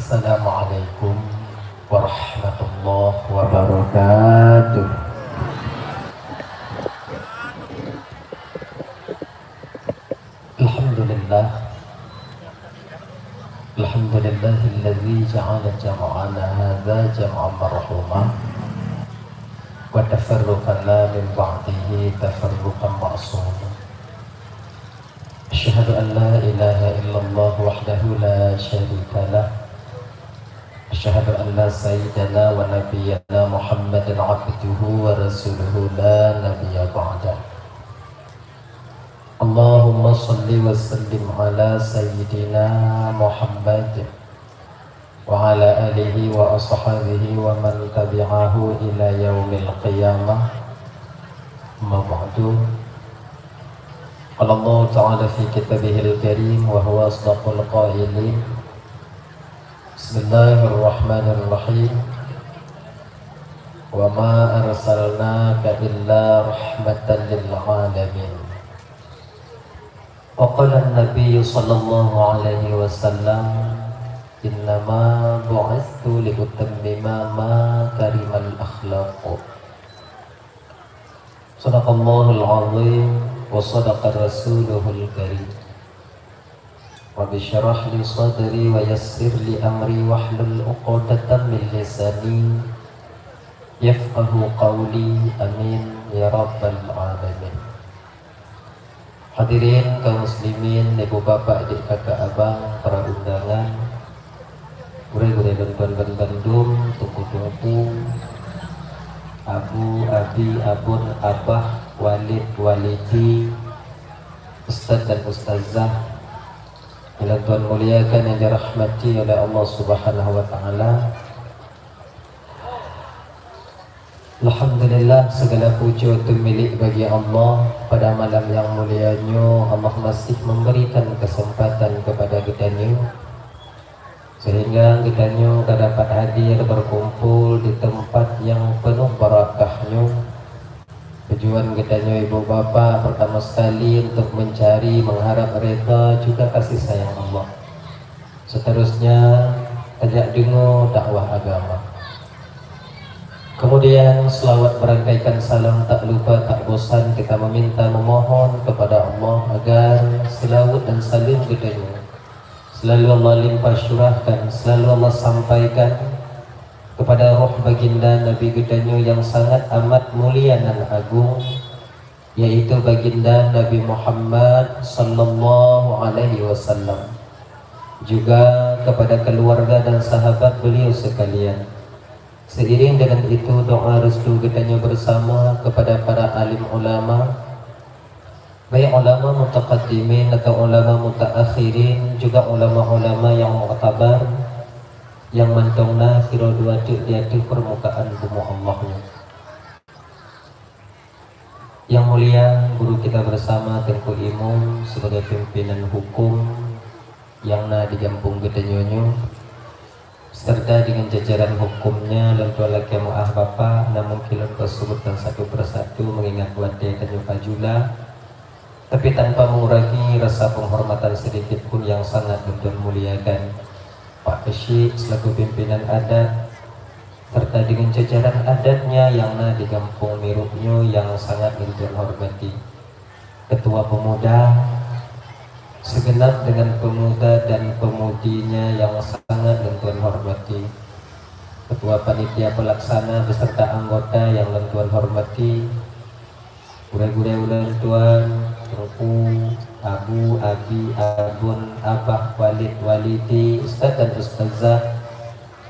Assalamualaikum warahmatullahi wabarakatuh. Alhamdulillah, alhamdulillahilladzi ja'ala jam'ana hadza jam'an marhuma wa tafarruqana min ba'dihi tafarruqan ma'suma. Asyhadu an la ilaha illallah wahdahu la syarika lah. Asyhadu an la sayyidana wa nabiyyana Muhammadan abduhu wa rasuluhu la nabiyya ba'dah. Allahumma salli wa sallim ala sayyidina Muhammad wa ala alihi wa ashabihi wa man tabi'ahu ila yaumil qiyamah. Amma ba'du. Qala Allah Ta'ala fi kitabihil karim wa huwa asdaqul qailin. Bismillahirrahmanirrahim. Wa ma arsalnaka illa rahmatan lil alamin. Wa qala an-nabiy sallallahu alaihi wasallam, innama bu'ithu li utammima makarimal akhlaq. Sadaqallahul azim wa sadaqa rasuluhul karim. Rabbi syrah li sadri wa yassir li amri wahlul 'uqdatam min lisani yafqahu qawli. Amin ya rabbal alamin. Hadirin kaum muslimin, ibu bapak, adik kakak abang, para undangan, gure-gure dan Bandung, tunggu-tunggu, abu, abi, abun, abah, walid, walidi, ustaz dan ustazah yang Tuhan muliakan, yang dirahmati oleh Allah Subhanahu wa Ta'ala. Alhamdulillah, segala puji itu milik bagi Allah. Pada malam yang mulianya, Allah masih memberikan kesempatan kepada kita sehingga kita dapat hadir berkumpul di tempat yang penuh barakahnya. Tujuan kita ibu bapak pertama sekali untuk mencari, mengharap reda juga kasih sayang Allah. Seterusnya ajak dengar dakwah agama. Kemudian selawat merangkaikan salam, tak lupa tak bosan kita meminta memohon kepada Allah agar selawat dan salim kita selalu Allah limpah curahkan, selalu Allah sampaikan kepada roh baginda Nabi kita yang sangat amat mulia dan agung, yaitu baginda Nabi Muhammad sallallahu alaihi wasallam, juga kepada keluarga dan sahabat beliau sekalian. Seiring dengan itu doa restu kita bersama kepada para alim ulama, baik ulama mutaqaddimin atau ulama mutaakhirin, juga ulama-ulama yang mu'tabar, yang mantongna kira dua di atas permukaan bumi Allahnya. Yang mulia guru kita bersama Tengku Imam sebagai pimpinan hukum yang di kampung kita nyonyo, serta dengan jajaran hukumnya dan laki mu'ah bapak, namun kilon tersebutkan satu persatu mengingat wadai dan fajula, tapi tanpa mengurangi rasa penghormatan sedikit pun yang sangat betul muliakan Pak Kesyik selaku pimpinan adat, serta dengan jajaran adatnya yang di kampung Miruknyo yang sangat betul hormati, ketua pemuda, segenap dengan pemuda dan pemudinya yang sangat Tuan hormati, ketua panitia pelaksana beserta anggota yang Tuan hormati, gure-gure ulang Tuan, Tengku, abu, abi, abun, abah, walid, walidi, ustaz dan ustazah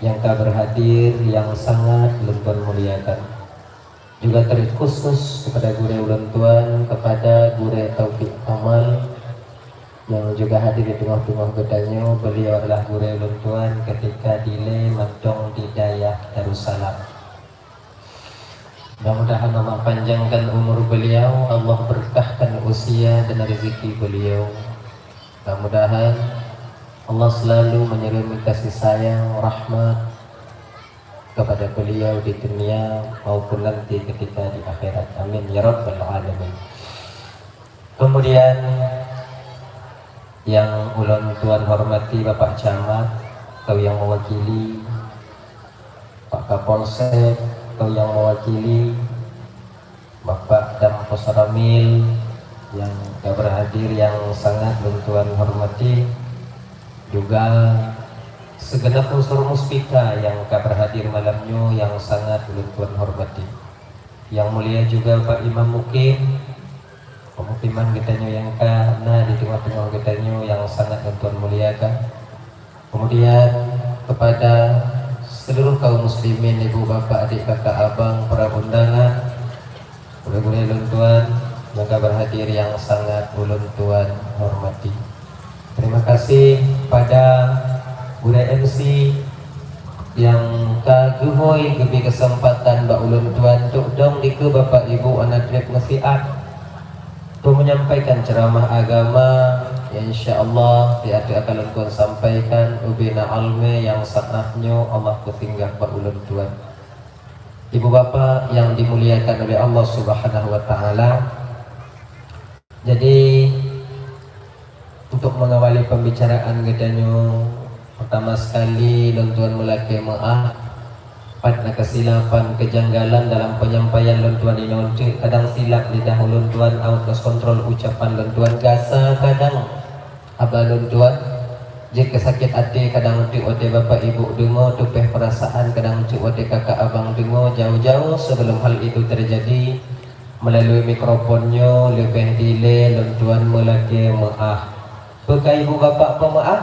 yang berhadir yang sangat Tuan muliakan. Juga terkhusus kepada gure ulang Tuan, kepada gure Taufik Amal yang juga hadir di tengah-tengah gedanya. Beliau adalah guru luntuan ketika dile Madong di Dayah Darussalam. Mudah-mudahan Allah panjangkan umur beliau, Allah berkahkan usia dan rezeki beliau. Mudah-mudahan Allah selalu menyertai kasih sayang, rahmat kepada beliau di dunia maupun nanti ketika di akhirat. Amin ya rabbal alamin. Kemudian yang ulun tuan hormati Bapak Camat, atau yang mewakili Pak Kapolsek atau yang mewakili Bapak Dam Posramil yang berhadir yang sangat Tuan hormati, juga segenap unsur muspika yang berhadir malamnya yang sangat Tuan hormati. Yang mulia juga Pak Imam Mukim, pemukiman kitanya yang karena di tengah-tengah kitanya yang sangat Tuan muliakan. Kemudian kepada seluruh kaum muslimin, ibu bapak, adik kakak abang, para undangan, boleh-boleh Tuan yang berhadir yang sangat Tuan hormati. Terima kasih pada Budaya MC yang kaguhoi kebi kesempatan Mbak Ulun Tuan untuk dong di ke Bapak Ibu anak trip nasihat untuk menyampaikan ceramah agama yang insyaallah di akan Tuan sampaikan ubina alme yang saatnya Allah kesinggah Mbak Ulun Tuan. Ibu bapak yang dimuliakan oleh Allah Subhanahu wa taala. Jadi untuk mengawali pembicaraan gedanya, pertama sekali Tuan mulai maaf pada kesilapan kejanggalan dalam penyampaian Tuan ini. Kadang silap lidah Tuan, out of control ucapan Tuan, gasa kadang abah Tuan, jika sakit hati kadang ode bapak ibu dengo, tupeh perasaan kadang ode kakak abang dengo, jauh-jauh sebelum hal itu terjadi melalui mikrofonnya lebih delay Tuan mulai maaf. Bekai ibu bapak pemaaf,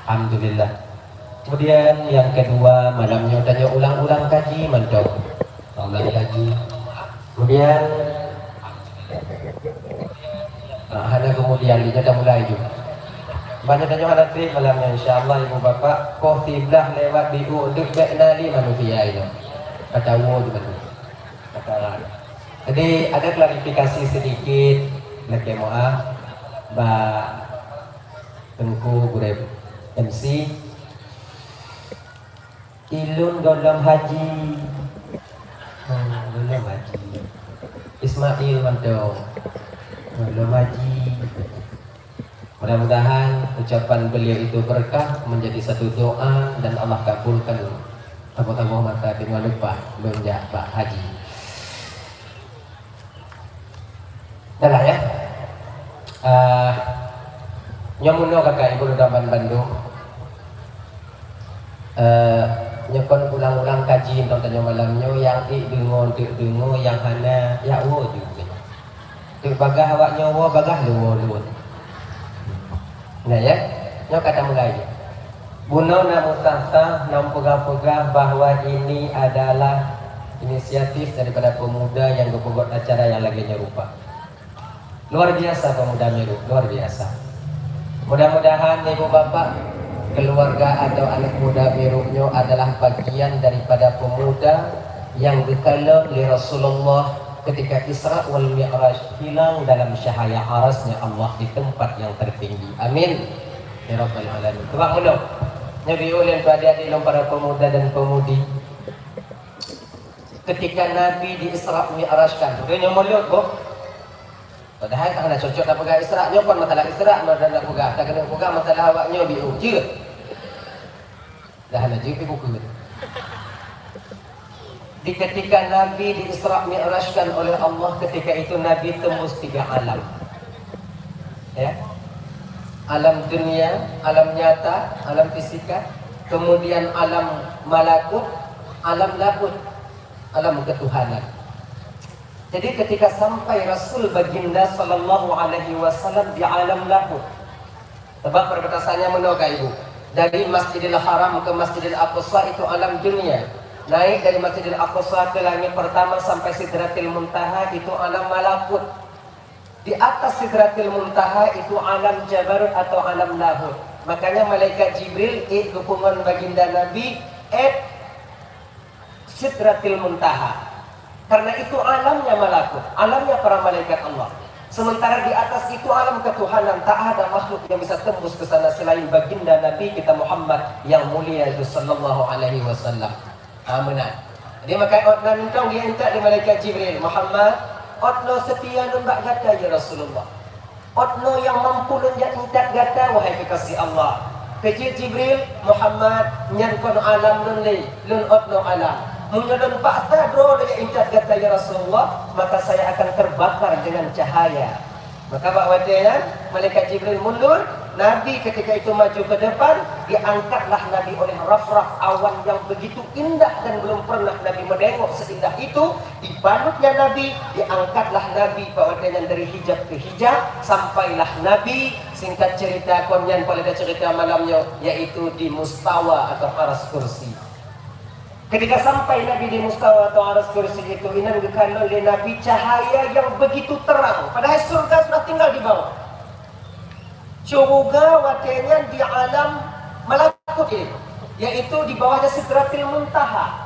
alhamdulillah. Kemudian yang kedua, malamnya tanya ulang-ulang kaji, mantap, ulang kaji. Kemudian hanya kemudian dia dah mulai juga. Banyak tanya hal trip malamnya, insyaallah ibu bapak. Kopi belah lewat di uduk beknali manusia itu. Kata wo juga tu. Kata. Jadi ada klarifikasi sedikit, lagi maaf. Mbak Tengku Gurep MC Ilun dalam haji, dalam haji Ismail mantau dalam haji. Mudah-mudahan ucapan beliau itu berkah, menjadi satu doa dan Allah kabulkan. Tamu-tamu mata dengan lupa belanja Pak Haji. Dah lah ya. Nyamuno kakak ibu daman Bandung. Nyekon ulang-ulang kaji tentang tanya malamnya yang dengo yang hana ya wo juga. Tu bagah awak nyawa bagah lu. Nah ya, nyo kata mulai. Buno namu sah nam pegah-pegah bahwa ini adalah inisiatif daripada pemuda yang membuat acara yang lagi nyerupa. Luar biasa pemuda Meru, luar biasa. Mudah-mudahan ibu bapak, keluarga atau anak muda Meru adalah bagian daripada pemuda yang dikala oleh Rasulullah ketika Isra wal Mi'raj, hilang dalam cahaya arasnya Allah di tempat yang tertinggi. Amin ya rabbal alamin. Tebak mulut. Nabi ulil pada para pemuda dan pemudi. Ketika Nabi di Isra Mi'rajkan, dia mulut kok. Padahal tak kena cocok nak pegang Isra' nyo pun masalah Isra' masalah nak pegang. Tak kena pegang masalah awaknya biu. Je. Dah nak je buku. Di ketika Nabi di Isra' Mi'rajkan oleh Allah, ketika itu Nabi tembus 3 alam. Ya. Alam dunia, alam nyata, alam fisika, kemudian alam malakut, alam lakut, alam ketuhanan. Jadi ketika sampai Rasul baginda sallallahu alaihi wasallam di alam lahut. Sebab perbatasannya menolak ibu. Dari Masjidil Haram ke Masjidil Aqsa itu alam dunia. Naik dari Masjidil Aqsa ke langit pertama sampai Sidratil Muntaha itu alam malakut. Di atas Sidratil Muntaha itu alam Jabarut atau alam lahut. Makanya malaikat Jibril dukungan baginda Nabi Sidratil Muntaha. Karena itu alamnya malakut, alamnya para malaikat Allah. Sementara di atas itu alam ketuhanan, tak ada makhluk yang bisa tembus ke sana selain baginda Nabi kita Muhammad yang mulia itu sallallahu alaihi wasallam. Amanah. Dia maka otna mintong dia minta di malaikat Jibril, Muhammad, otno setia nembak gata ya Rasulullah. Otno yang mampu lenjat minta gata wahai kekasih Allah. Kecil Jibril Muhammad nyan kono alam nun le lun otno alam. Munyon pak tadro dari incat kata ya Rasulullah, maka saya akan terbakar dengan cahaya. Maka Pak Wadian, malaikat Jibril mundur, Nabi ketika itu maju ke depan, diangkatlah Nabi oleh raf-raf awan yang begitu indah dan belum pernah Nabi menengok seindah itu. Dibalutnya Nabi, diangkatlah Nabi Pak Wadian dari hijab ke hijab, sampailah Nabi, singkat cerita konyan pada cerita malamnya, yaitu di mustawa atau aras kursi. Ketika sampai Nabi di mustawa atau aras kursi itu, inan gekan oleh Nabi cahaya yang begitu terang. Padahal surga sudah tinggal di bawah. Surga watenya di alam malakut ini, yaitu di bawahnya Sidratil Muntaha.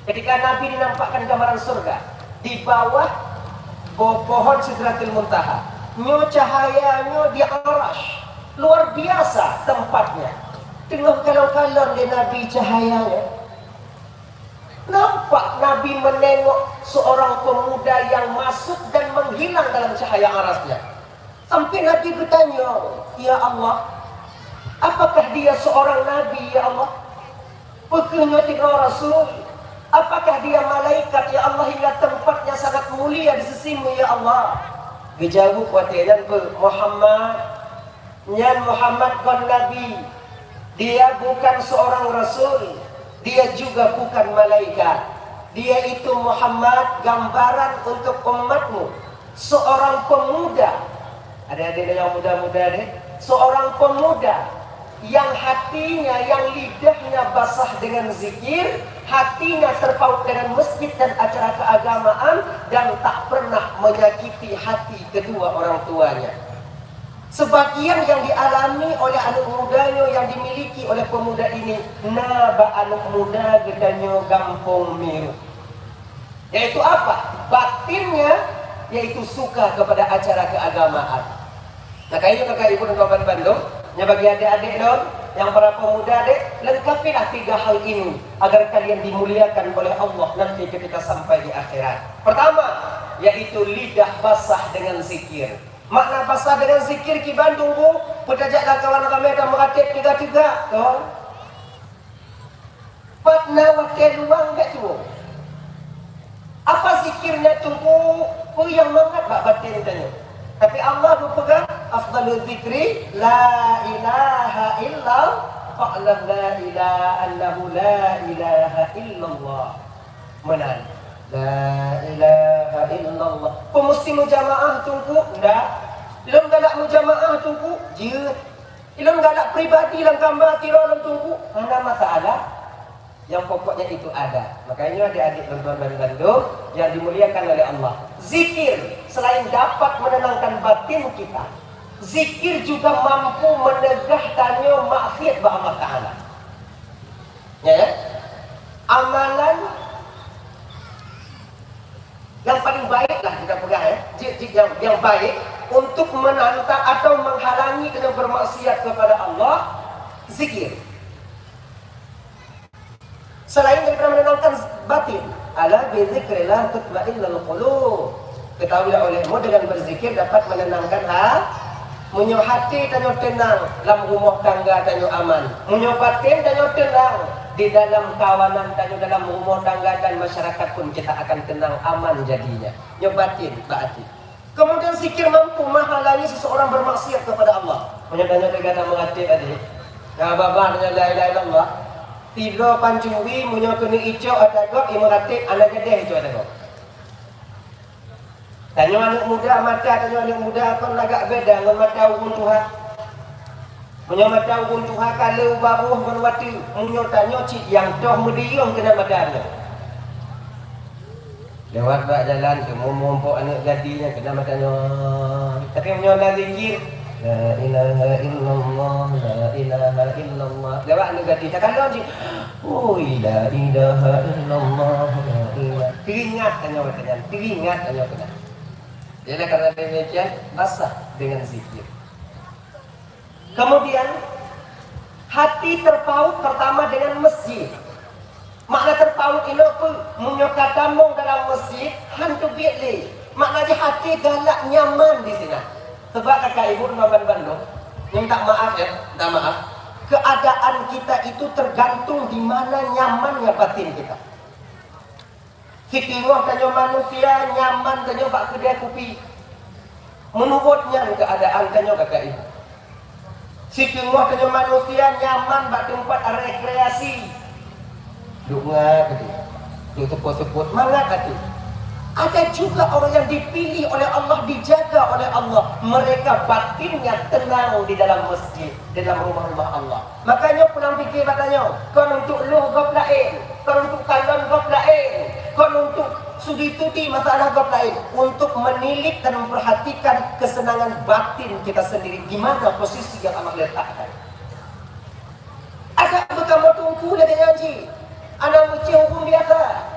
Ketika Nabi dinampakkan gambaran surga, di bawah pohon Sidratil Muntaha, nyo cahayanya di aras, luar biasa tempatnya. Tengok kalau-kalau di Nabi cahayanya. Nampak Nabi menengok seorang pemuda yang masuk dan menghilang dalam cahaya arasnya. Sampai Nabi bertanya, ya Allah, apakah dia seorang Nabi ya Allah? Pekehnya tiga Rasul. Apakah dia malaikat ya Allah hingga tempatnya sangat mulia di sisimu ya Allah? Dijawab watian Muhammad, nyan Muhammad kon Nabi. Dia bukan seorang Rasul. Dia juga bukan malaikat. Dia itu Muhammad, gambaran untuk umatmu. Seorang pemuda. Ada yang muda-muda deh. Seorang pemuda yang hatinya, yang lidahnya basah dengan zikir, hatinya terpaut dengan masjid dan acara keagamaan, dan tak pernah menyakiti hati kedua orang tuanya. Sebagian yang dialami oleh anak mudanya yang dimiliki oleh pemuda ini, naba anak muda gedanyo gampung miru. Yaitu apa? Batinnya yaitu suka kepada acara keagamaan. Nah kayaknya kakak ibu dan kawan Bandung, yang bagi adik-adik dong, yang para pemuda adik, lengkapilah tiga hal ini agar kalian dimuliakan oleh Allah nanti ketika sampai di akhirat. Pertama, yaitu lidah basah dengan zikir. Makna basah dengan zikir ki Bandung bu, pedajaklah kawan kami dan meratip tiga-tiga. Patna wakil luang gak tu? Apa zikirnya tunggu? Yang mangat bak batin tanya. Tapi Allah berpegang afdalul zikri la ilaha illallah fa'lam la ilaha annahu la ilaha illallah. Menan. La ilaha illallah. Pemusti mujamaah tunggu? Enggak. Ilmu galak mujamaah tunggu? Je. Ilmu galak pribadi lang gambar tirolan tunggu? Mana masalah? Yang pokoknya itu ada. Makanya adik-adik tuan-tuan dan Bandung yang dimuliakan oleh Allah. Zikir selain dapat menenangkan batin kita, zikir juga mampu menegahkannya maksiat bagi Allah Ta'ala. Ya? Amalan yang paling baiklah kita pegang ya, yang baik untuk menantang atau menghalangi dengan bermaksiat kepada Allah, zikir. Selain daripada menenangkan batin, ala bi dzikrillah tatma'innul qulub. Ketahuilah olehmu dengan berzikir dapat menenangkan munyo hati dan tenang, dalam rumah tangga dan aman. Munyo batin dan tenang, di dalam kawanan dan dalam rumah tangga dan masyarakat pun kita akan tenang, aman jadinya. Nyobatin berarti. Kemudian zikir mampu menghalangi seseorang bermaksiat kepada Allah. Menyadanya negara mengerti tadi. Ya babahnya la ilaha illallah. Tiga pancuri munyo kena ijo atagok imuratib anak gede ijo atagok. Tanya anak muda mata, tanya anak muda kon agak beda dengan mata ukun Tuhan. Munyo mata ukun Tuhan kalau baruh berwati munyo tanya cik yang doh medium kena matanya. Lewat bak jalan ke mumpuk anak gadinya kena matanya. Tapi munyo dah zikir la ilaha illallah, la ilaha illallah. Lewat anak gadi tak kalau cik. Oh la ilaha illallah, la ilaha. Teringat tanya matanya, teringat tanya matanya. Jadi karena demikian basah dengan zikir. Kemudian hati terpaut pertama dengan masjid. Makna terpaut ini pun menyokatamong dalam masjid hantu bilik. Maknanya hati galak nyaman di sini. Sebab kakak ibu Naban Bandung minta maaf ya, minta maaf. keadaan kita itu tergantung di mana nyamannya batin kita. Sikingwah tanya manusia nyaman tanya pak kedai kopi. Menurutnya keadaan tanya kakak ibu. Sikingwah tanya manusia nyaman bak tempat rekreasi. Dunga gitu. Duk seput-seput mangat hati. Ada juga orang yang dipilih oleh Allah, dijaga oleh Allah. Mereka batinnya tenang di dalam masjid, dalam rumah-rumah Allah. Makanya pulang fikir katanya, kalau untuk lu gop lain, kalau untuk kalian gop lain, kalau untuk studi masalah gop lain, untuk menilik dan memperhatikan kesenangan batin kita sendiri, di mana posisi yang Allah letakkan. Ada berkamu tunggu lagi ngaji, anak uji hukum biasa.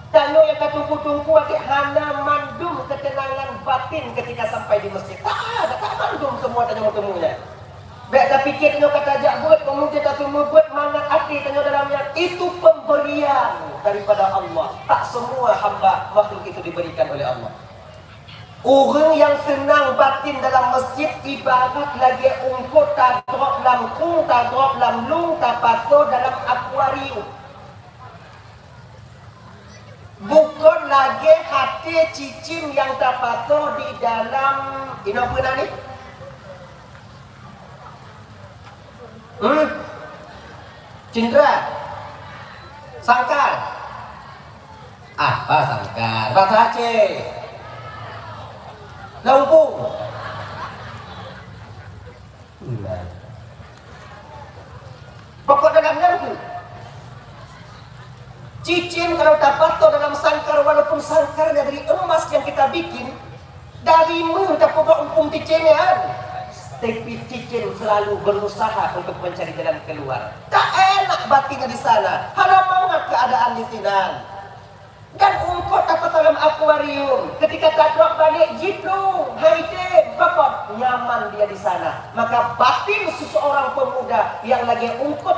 Tanya yang kata tunggu-tunggu adik hana mandum ketenangan batin ketika sampai di masjid. Tak mandum semua tanya temunya. Baik tak fikir tanya kata ajak buat, kemudian tak semua buat mangat hati tanya dalamnya. Itu pemberian daripada Allah. Tak semua hamba makhluk itu diberikan oleh Allah. Orang yang senang batin dalam masjid ibarat lagi ungkut tak drop dalam kung, tak drop dalam lung, tak pasal dalam akuarium. Bukan lagi hati cicing yang terpatuh di dalam ini apa ni? Cindera, sangkar. Apa sangkar? Bahasa Aceh. Lampung. Pokok dalamnya itu. Cicin kalau dapat dalam sangkar, walaupun sangkarnya dari emas yang kita bikin, dari tak pokok umpung cicinnya, tapi cicin selalu berusaha untuk mencari jalan keluar. Tak enak batinnya di sana, hanya banget keadaan di sini. Dan ungkot dapat dalam akuarium, ketika tak drop balik jitu, haide, bakot, nyaman dia di sana. Maka batin seseorang pemuda yang lagi ungkot